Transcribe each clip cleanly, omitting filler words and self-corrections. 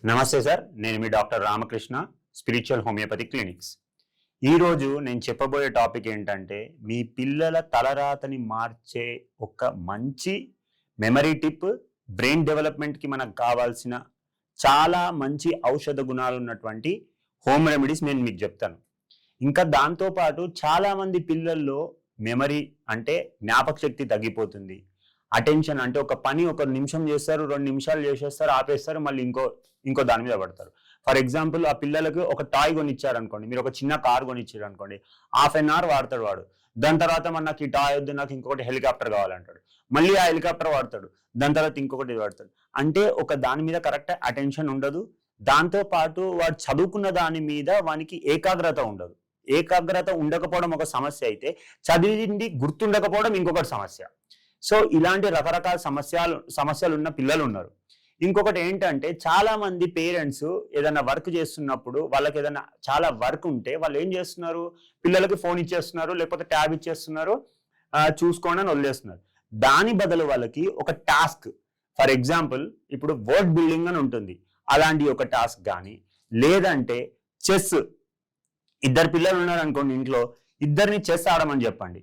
నమస్తే సార్, నేను మీ doctor Ramakrishna, spiritual homeopathy clinics. ఈరోజు నేను చెప్పబోయే టాపిక్ ఏంటంటే, మీ పిల్లల తలరాతని మార్చే ఒక మంచి మెమరీ టిప్, బ్రెయిన్ డెవలప్మెంట్కి మనకు కావాల్సిన చాలా మంచి ఔషధ గుణాలు ఉన్నటువంటి హోమ్ రెమెడీస్ నేను మీకు చెప్తాను. ఇంకా దాంతోపాటు చాలామంది పిల్లల్లో మెమరీ అంటే జ్ఞాపక శక్తి తగ్గిపోతుంది. అటెన్షన్ అంటే ఒక పని ఒక నిమిషం చేస్తారు, 2 నిమిషాలు చేసేస్తారు, ఆపేస్తారు, మళ్ళీ ఇంకో దాని మీద పడతారు. ఫర్ ఎగ్జాంపుల్, ఆ పిల్లలకు ఒక టాయ్ కొనిచ్చారు అనుకోండి, మీరు ఒక చిన్న కార్ కొనిచ్చారు అనుకోండి, ½ అన్ అవర్ వాడతాడు వాడు. దాని తర్వాత నాకు ఈ టాయ్ వద్దు, నాకు ఇంకొకటి హెలికాప్టర్ కావాలంటాడు. మళ్ళీ ఆ హెలికాప్టర్ వాడతాడు, దాని తర్వాత ఇంకొకటి వాడతాడు. అంటే ఒక దాని మీద కరెక్ట్ అటెన్షన్ ఉండదు. దాంతో పాటు వాడు చదువుకున్న దాని మీద వానికి ఏకాగ్రత ఉండదు. ఏకాగ్రత ఉండకపోవడం ఒక సమస్య అయితే, చదివింది గుర్తుండకపోవడం ఇంకొకటి సమస్య. సో ఇలాంటి రకరకాల సమస్యలు ఉన్న పిల్లలు ఉన్నారు. ఇంకొకటి ఏంటంటే, చాలా మంది పేరెంట్స్ ఏదైనా వర్క్ చేస్తున్నప్పుడు, వాళ్ళకి ఏదైనా చాలా వర్క్ ఉంటే వాళ్ళు ఏం చేస్తున్నారు, పిల్లలకి ఫోన్ ఇచ్చేస్తున్నారు, లేకపోతే ట్యాబ్ ఇచ్చేస్తున్నారు, చూసుకోండి అని వదిలేస్తున్నారు. దాని బదులు వాళ్ళకి ఒక టాస్క్, ఫర్ ఎగ్జాంపుల్ ఇప్పుడు వర్డ్ బిల్డింగ్ అని ఉంటుంది, అలాంటి ఒక టాస్క్ కానీ, లేదంటే చెస్, 2 పిల్లలు ఉన్నారు అనుకోండి ఇంట్లో, ఇద్దరిని చెస్ ఆడమని చెప్పండి.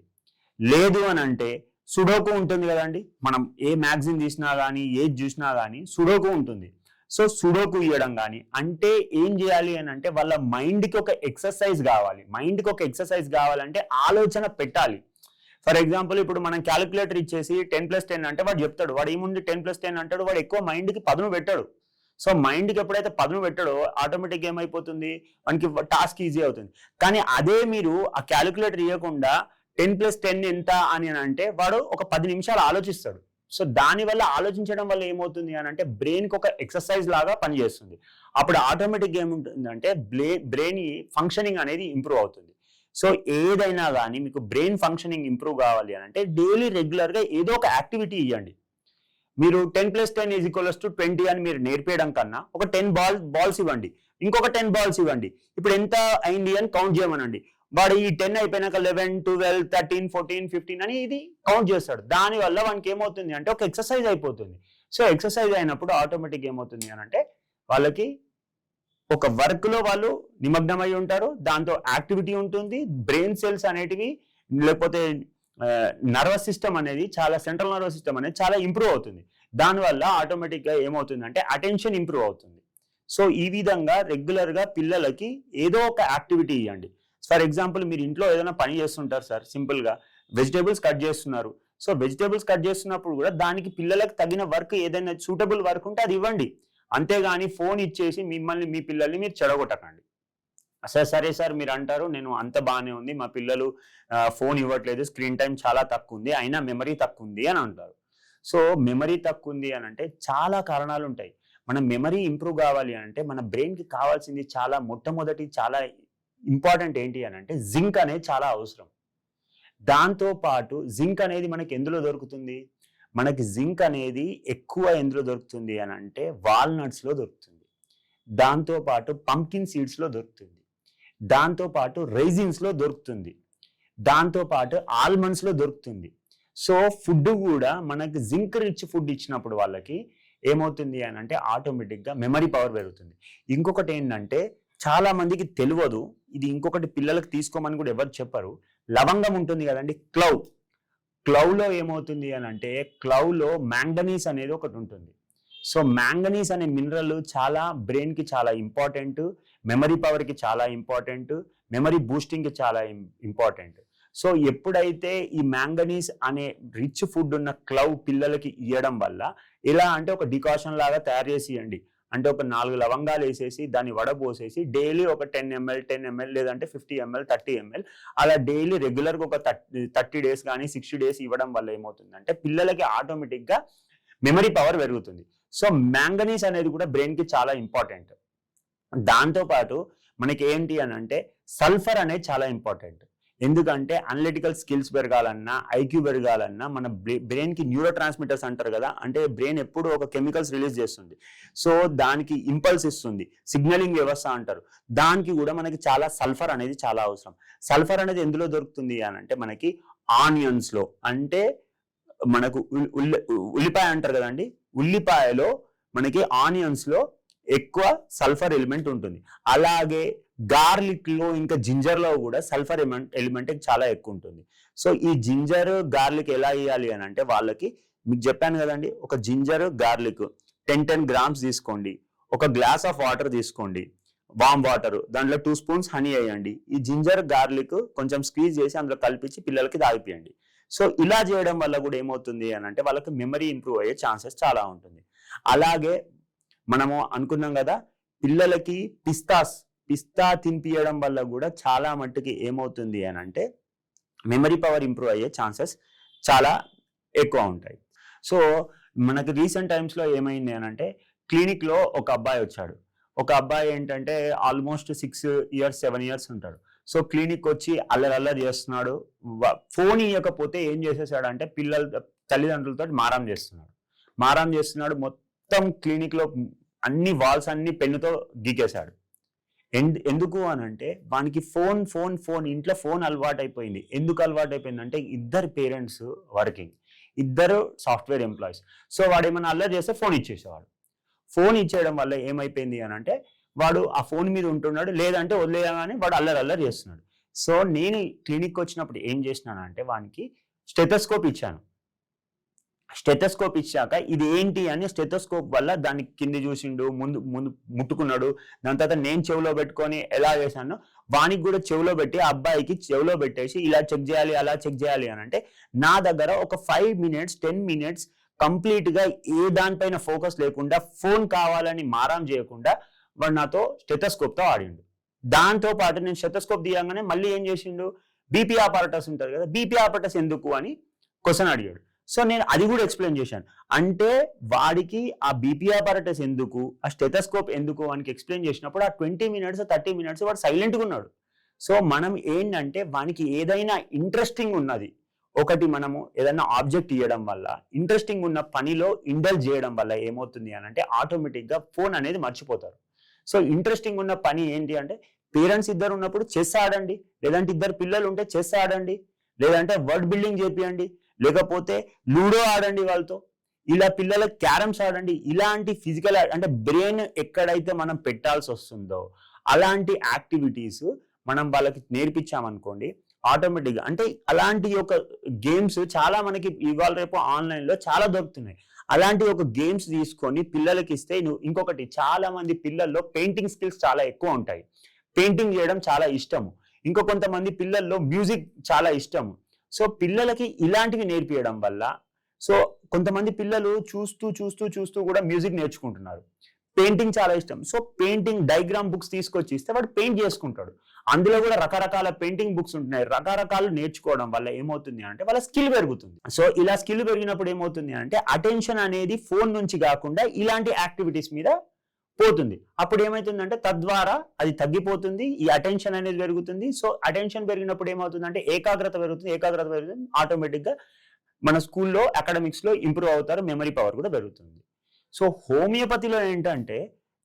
లేదు అని అంటే సుడోకు ఉంటుంది కదండి, మనం ఏ మ్యాగజైన్ తీసినా కానీ ఏది చూసినా కానీ సుడోకు ఉంటుంది. సో సుడోకు ఇవ్వడం కానీ, అంటే ఏం చేయాలి అని అంటే వాళ్ళ మైండ్కి ఒక ఎక్సర్సైజ్ కావాలి. మైండ్కి ఒక ఎక్సర్సైజ్ కావాలంటే ఆలోచన పెట్టాలి. ఫర్ ఎగ్జాంపుల్, ఇప్పుడు మనం క్యాలిక్యులేటర్ ఇచ్చేసి 10+10 అంటే వాడు చెప్తాడు, వాడు ఏముంది 10+10 అంటాడు, వాడు ఎక్కువ మైండ్కి పదును పెట్టాడు. సో మైండ్కి ఎప్పుడైతే పదును పెట్టాడో ఆటోమేటిక్గా ఏమైపోతుంది, మనకి టాస్క్ ఈజీ అవుతుంది. కానీ అదే మీరు ఆ క్యాలిక్యులేటర్ ఇవ్వకుండా 10+10 ఎంత అని అంటే వాడు ఒక 10 నిమిషాలు ఆలోచిస్తాడు. సో దానివల్ల, ఆలోచించడం వల్ల ఏమవుతుంది అని అంటే బ్రెయిన్కి ఒక ఎక్సర్సైజ్ లాగా పనిచేస్తుంది. అప్పుడు ఆటోమేటిక్గా ఏముంటుందంటే బ్రెయిన్ ఫంక్షనింగ్ అనేది ఇంప్రూవ్ అవుతుంది. సో ఏదైనా కానీ మీకు బ్రెయిన్ ఫంక్షనింగ్ ఇంప్రూవ్ కావాలి అని అంటే డైలీ రెగ్యులర్గా ఏదో ఒక యాక్టివిటీ ఇవ్వండి. మీరు 10+10 = 20 అని మీరు నేర్పేయడం కన్నా ఒక 10 బాల్స్ ఇవ్వండి, ఇంకొక 10 బాల్స్ ఇవ్వండి. ఇప్పుడు ఎంత అయింది అని కౌంట్ చేయమనండి. వాడు ఈ 10 అయిపోయినాక 11, 12, 13, 14, 15 అని ఇది కౌంట్ చేస్తాడు. దానివల్ల వానికి ఏమవుతుంది అంటే ఒక ఎక్సర్సైజ్ అయిపోతుంది. సో ఎక్సర్సైజ్ అయినప్పుడు ఆటోమేటిక్ ఏమవుతుంది అని అంటే వాళ్ళకి ఒక వర్క్ లో వాళ్ళు నిమగ్నమై ఉంటారు, దాంతో యాక్టివిటీ ఉంటుంది, బ్రెయిన్ సెల్స్ అనేటివి లేకపోతే నర్వస్ సిస్టమ్ అనేది సెంట్రల్ నర్వస్ సిస్టమ్ అనేది చాలా ఇంప్రూవ్ అవుతుంది. దానివల్ల ఆటోమేటిక్ గా ఏమవుతుంది అంటే అటెన్షన్ ఇంప్రూవ్ అవుతుంది. సో ఈ విధంగా రెగ్యులర్ గా పిల్లలకి ఏదో ఒక యాక్టివిటీ ఇవ్వండి. ఫర్ ఎగ్జాంపుల్, మీరు ఇంట్లో ఏదైనా పని చేస్తుంటారు సార్, సింపుల్ గా వెజిటేబుల్స్ కట్ చేస్తున్నారు. సో వెజిటేబుల్స్ కట్ చేస్తున్నప్పుడు కూడా దానికి పిల్లలకు తగిన వర్క్, ఏదైనా సూటబుల్ వర్క్ ఉంటే అది ఇవ్వండి. అంతేగాని ఫోన్ ఇచ్చేసి మీ పిల్లల్ని మీరు చెడగొట్టకండి. సరే సార్, మీరు అంటారు నేను అంత బాగానే ఉంది, మా పిల్లలు ఫోన్ ఇవ్వట్లేదు, స్క్రీన్ టైం చాలా తక్కువ ఉంది, అయినా మెమరీ తక్కువ ఉంది అని అంటారు. సో మెమరీ తక్కువ ఉంది అని అంటే చాలా కారణాలు ఉంటాయి. మన మెమరీ ఇంప్రూవ్ కావాలి అంటే మన బ్రెయిన్కి కావాల్సింది మొట్టమొదటి చాలా ఇంపార్టెంట్ ఏంటి అని అంటే జింక్ అనేది చాలా అవసరం. దాంతో పాటు జింక్ అనేది మనకి ఎందులో దొరుకుతుంది, మనకి జింక్ అనేది ఎక్కువ ఎందులో దొరుకుతుంది అని అంటే వాల్నట్స్ లో దొరుకుతుంది, దాంతో పాటు పంకిన్ సీడ్స్ లో దొరుకుతుంది, దాంతో పాటు రైజిన్స్ లో దొరుకుతుంది, దాంతో పాటు ఆల్మండ్స్ లో దొరుకుతుంది. సో ఫుడ్ కూడా మనకి జింక్ రిచ్ ఫుడ్ ఇచ్చినప్పుడు వాళ్ళకి ఏమవుతుంది అని అంటే ఆటోమేటిక్ గా మెమరీ పవర్ పెరుగుతుంది. ఇంకొకటి ఏంటంటే చాలా మందికి తెలియదు, ఇది ఇంకొకటి పిల్లలకు తీసుకోమని కూడా ఎవరు చెప్పరు, లవంగం ఉంటుంది కదండి, క్లౌలో ఏమవుతుంది అని అంటే క్లౌలో మ్యాంగనీస్ అనేది ఒకటి ఉంటుంది. సో మ్యాంగనీస్ అనే మినరల్ చాలా బ్రెయిన్ కి చాలా ఇంపార్టెంట్, మెమరీ పవర్ కి చాలా ఇంపార్టెంట్, మెమరీ బూస్టింగ్ కి చాలా ఇంపార్టెంట్. సో ఎప్పుడైతే ఈ మ్యాంగనీస్ అనే రిచ్ ఫుడ్ ఉన్న క్లౌ పిల్లలకి ఇవ్వడం వల్ల, ఎలా అంటే ఒక డికాషన్ లాగా తయారు చేసి ఇవ్వండి. అంటే ఒక 4 లవంగాలు వేసేసి దాన్ని వడపోసేసి డైలీ ఒక 10 ml లేదంటే 50 ml 30 ml అలా డైలీ రెగ్యులర్గా ఒక 30 days కానీ 60 days ఇవ్వడం వల్ల ఏమవుతుందంటే పిల్లలకి ఆటోమేటిక్గా మెమరీ పవర్ పెరుగుతుంది. సో మ్యాంగనీస్ అనేది కూడా బ్రెయిన్ కి చాలా ఇంపార్టెంట్. దాంతో పాటు మనకి ఏంటి అని అంటే సల్ఫర్ అనేది చాలా ఇంపార్టెంట్. ఎందుకంటే అనలిటికల్ స్కిల్స్ పెరగాలన్నా, ఐక్యూ పెరగాలన్నా మన బ్రెయిన్ కి న్యూరో ట్రాన్స్మిటర్స్ అంటారు కదా, అంటే బ్రెయిన్ ఎప్పుడు ఒక కెమికల్స్ రిలీజ్ చేస్తుంది. సో దానికి ఇంపల్స్ ఇస్తుంది, సిగ్నలింగ్ వ్యవస్థ అంటారు. దానికి కూడా మనకి సల్ఫర్ అనేది చాలా అవసరం. సల్ఫర్ అనేది ఎందులో దొరుకుతుంది అని అంటే మనకి ఆనియన్స్ లో, అంటే మనకు ఉల్లిపాయ అంటారు కదండి, ఉల్లిపాయలో మనకి ఆనియన్స్ లో ఎక్కువ సల్ఫర్ ఎలిమెంట్ ఉంటుంది. అలాగే గార్లిక్ లో ఇంకా జింజర్ లో కూడా సల్ఫర్ ఎలిమెంట్ చాలా ఎక్కువ ఉంటుంది. సో ఈ జింజర్ గార్లిక్ ఎలా వేయాలి అని అంటే వాళ్ళకి మీకు చెప్పాను కదండి, ఒక జింజర్ గార్లిక్ 10 గ్రామ్స్ తీసుకోండి, ఒక గ్లాస్ ఆఫ్ వాటర్ తీసుకోండి, వామ్ వాటర్, దాంట్లో 2 స్పూన్స్ హనీ వేయండి, ఈ జింజర్ గార్లిక్ కొంచెం స్క్వీజ్ చేసి అందులో కలిపించి పిల్లలకి తాగిపియండి. సో ఇలా చేయడం వల్ల కూడా ఏమవుతుంది అని అంటే వాళ్ళకి మెమరీ ఇంప్రూవ్ అయ్యే ఛాన్సెస్ చాలా ఉంటుంది. అలాగే మనము అనుకున్నాం కదా, పిల్లలకి పిస్తా తినిపియడం వల్ల కూడా చాలా మట్టుకి ఏమవుతుంది అని అంటే మెమరీ పవర్ ఇంప్రూవ్ అయ్యే ఛాన్సెస్ చాలా ఎక్కువ ఉంటాయి. సో మనకి రీసెంట్ టైమ్స్లో ఏమైంది అని అంటే క్లినిక్ లో ఒక అబ్బాయి వచ్చాడు. ఒక అబ్బాయి ఏంటంటే ఆల్మోస్ట్ 6 years 7 years ఉంటాడు. సో క్లినిక్ వచ్చి అల్లరి చేస్తున్నాడు. ఫోన్ ఇవ్వకపోతే ఏం చేసేసాడు అంటే తల్లిదండ్రులతో మారం చేస్తున్నాడు. మొత్తం క్లినిక్ లో అన్ని వాల్స్ అన్ని పెన్నుతో గీకేశాడు. ఎందుకు అని అంటే వానికి ఫోన్ ఇంట్లో ఫోన్ అలవాటు అయిపోయింది. ఎందుకు అలవాటు అయిపోయింది అంటే ఇద్దరు పేరెంట్స్ వర్కింగ్, ఇద్దరు సాఫ్ట్వేర్ ఎంప్లాయీస్. సో వాడు ఏమైనా అల్లరి చేస్తే ఫోన్ ఇచ్చేసేవాడు. ఫోన్ ఇచ్చేయడం వల్ల ఏమైపోయింది అని అంటే వాడు ఆ ఫోన్ మీద ఉంటున్నాడు, లేదంటే వదిలేయగానే వాడు అల్లరి చేస్తున్నాడు. సో నేను క్లినిక్ వచ్చినప్పుడు ఏం చేసినానంటే వానికి స్టెథోస్కోప్ ఇచ్చాను. స్టెథోస్కోప్ ఇచ్చాక ఇది ఏంటి అని స్టెథోస్కోప్ వల్ల దాన్ని కింది చూసిండు, ముందు ముట్టుకున్నాడు. దాని తర్వాత నేను చెవిలో పెట్టుకొని ఎలా చేశాను వానికి కూడా చెవిలో పెట్టి ఆ అబ్బాయికి చెవిలో పెట్టేసి ఇలా చెక్ చేయాలి అలా చెక్ చేయాలి అని అంటే నా దగ్గర ఒక 5 minutes 10 minutes కంప్లీట్ గా ఏ దానిపైన ఫోకస్ లేకుండా ఫోన్ కావాలని మారం చేయకుండా వాడు నాతో స్టెథోస్కోప్ తో ఆడిండు. దాంతో పాటు నేను స్టెథోస్కోప్ తీయంగానే మళ్ళీ ఏం చేసిండు, బీపీ ఆపరేటర్స్ ఉంటారు కదా, బీపీ ఆపరేటర్స్ ఎందుకు అని క్వశ్చన్ అడిగాడు. సో నేను అది కూడా ఎక్స్ప్లెయిన్ చేశాను. అంటే వాడికి ఆ బీపీ ఆపరేటర్స్ ఎందుకు, ఆ స్టెథోస్కోప్ ఎందుకు వానికి ఎక్స్ప్లెయిన్ చేసినప్పుడు ఆ 20 minutes 30 minutes వాడు సైలెంట్గా ఉన్నాడు. సో మనం ఏంటంటే వానికి ఏదైనా ఇంట్రెస్టింగ్ ఉన్నది ఒకటి మనము ఏదైనా ఆబ్జెక్ట్ ఇవ్వడం వల్ల, ఇంట్రెస్టింగ్ ఉన్న పనిలో ఇండల్జ్ చేయడం వల్ల ఏమవుతుంది అని అంటే ఆటోమేటిక్గా ఫోన్ అనేది మర్చిపోతారు. సో ఇంట్రెస్టింగ్ ఉన్న పని ఏంటి అంటే పేరెంట్స్ ఇద్దరు ఉన్నప్పుడు చెస్ ఆడండి, లేదంటే ఇద్దరు పిల్లలు ఉంటే చెస్ ఆడండి, లేదంటే వర్డ్ బిల్డింగ్ చేపియండి, లేకపోతే లూడో ఆడండి వాళ్ళతో, ఇలా పిల్లలకు క్యారమ్స్ ఆడండి. ఇలాంటి ఫిజికల్ అంటే బ్రెయిన్ ఎక్కడైతే మనం పెట్టాల్సి వస్తుందో అలాంటి యాక్టివిటీస్ మనం వాళ్ళకి నేర్పించామనుకోండి ఆటోమేటిక్గా. అంటే అలాంటి ఒక గేమ్స్ చాలా మనకి ఇవాళ రేపు ఆన్లైన్లో చాలా దొరుకుతున్నాయి. అలాంటి ఒక గేమ్స్ తీసుకొని పిల్లలకి ఇస్తే ఇంకొకటి చాలా మంది పిల్లల్లో పెయింటింగ్ స్కిల్స్ చాలా ఎక్కువ ఉంటాయి, పెయింటింగ్ చేయడం చాలా ఇష్టము. ఇంకో కొంతమంది పిల్లల్లో మ్యూజిక్ చాలా ఇష్టము. సో పిల్లలకి ఇలాంటివి నేర్పించడం వల్ల సో కొంతమంది పిల్లలు చూస్తూ కూడా మ్యూజిక్ నేర్చుకుంటున్నారు. పెయింటింగ్ చాలా ఇష్టం. సో పెయింటింగ్ డయాగ్రామ్ బుక్స్ తీసుకొచ్చి ఇస్తే వాడు పెయింట్ చేసుకుంటాడు. అందులో కూడా రకరకాల పెయింటింగ్ బుక్స్ ఉంటున్నాయి. రకరకాలు నేర్చుకోవడం వల్ల ఏమవుతుంది అంటే వాళ్ళ స్కిల్ పెరుగుతుంది. సో ఇలా స్కిల్ పెరిగినప్పుడు ఏమవుతుంది అంటే అటెన్షన్ అనేది ఫోన్ నుంచి కాకుండా ఇలాంటి యాక్టివిటీస్ మీద పోతుంది. అప్పుడు ఏమవుతుందంటే తద్వారా అది తగ్గిపోతుంది, ఈ అటెన్షన్ అనేది పెరుగుతుంది. సో అటెన్షన్ పెరిగినప్పుడు ఏమవుతుందంటే ఏకాగ్రత పెరుగుతుంది. ఆటోమేటిక్గా మన స్కూల్లో అకాడమిక్స్ లో ఇంప్రూవ్ అవుతారు, మెమరీ పవర్ కూడా పెరుగుతుంది. సో హోమియోపతిలో ఏంటంటే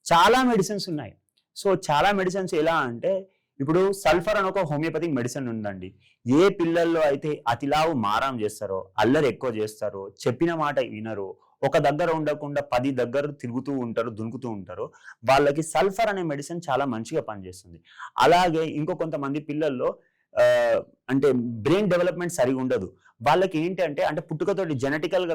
చాలా మెడిసిన్స్ ఉన్నాయి. సో చాలా మెడిసిన్స్ ఎలా అంటే ఇప్పుడు సల్ఫర్ అని ఒక హోమియోపతిక్ మెడిసిన్ ఉందండి. ఏ పిల్లల్లో అయితే అతిలావు మారం చేస్తారో, అల్లరి ఎక్కువ చేస్తారో, చెప్పిన మాట వినరో, ఒక దగ్గర ఉండకుండా 10 దగ్గర తిరుగుతూ ఉంటారు, దునుకుతూ ఉంటారు, వాళ్ళకి సల్ఫర్ అనే మెడిసిన్ చాలా మంచిగా పనిచేస్తుంది. అలాగే ఇంకో కొంతమంది పిల్లల్లో అంటే బ్రెయిన్ డెవలప్మెంట్ సరిగా ఉండదు. వాళ్ళకి ఏంటి అంటే పుట్టుకతోటి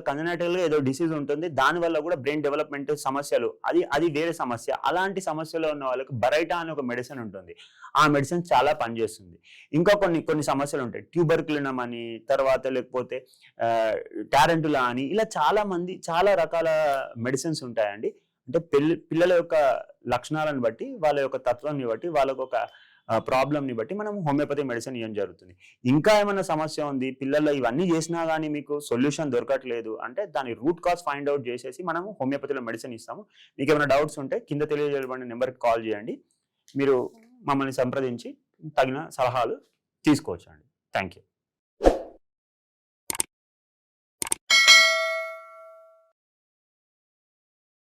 కంజనైటల్ గా ఏదో డిసీజ్ ఉంటుంది, దానివల్ల కూడా బ్రెయిన్ డెవలప్మెంట్ సమస్యలు, అది వేరే సమస్య. అలాంటి సమస్యలో ఉన్న వాళ్ళకి బరైటా అనే ఒక మెడిసిన్ ఉంటుంది. ఆ మెడిసిన్ చాలా పనిచేస్తుంది. ఇంకా కొన్ని సమస్యలు ఉంటాయి, ట్యూబర్క్యులినం అని, తర్వాత లేకపోతే టారెంటులా అని, ఇలా చాలా రకాల మెడిసిన్స్ ఉంటాయండి. అంటే పిల్లల యొక్క లక్షణాలను బట్టి, వాళ్ళ యొక్క తత్వాన్ని బట్టి, వాళ్ళకు ఒక ప్రాబ్లమ్ని బట్టి మనం హోమియోపతి మెడిసిన్ ఇవ్వడం జరుగుతుంది. ఇంకా ఏమైనా సమస్య ఉంది పిల్లల్లో ఇవన్నీ చేసినా కానీ మీకు సొల్యూషన్ దొరకట్లేదు అంటే దాని రూట్ కాజ్ ఫైండ్ అవుట్ చేసేసి మనం హోమియోపతిలో మెడిసిన్ ఇస్తాము. మీకు ఏమైనా డౌట్స్ ఉంటే కింద తెలియజేయబడిన నెంబర్కి కాల్ చేయండి. మీరు మమ్మల్ని సంప్రదించి తగిన సలహాలు తీసుకోవచ్చు అండి. Thank you.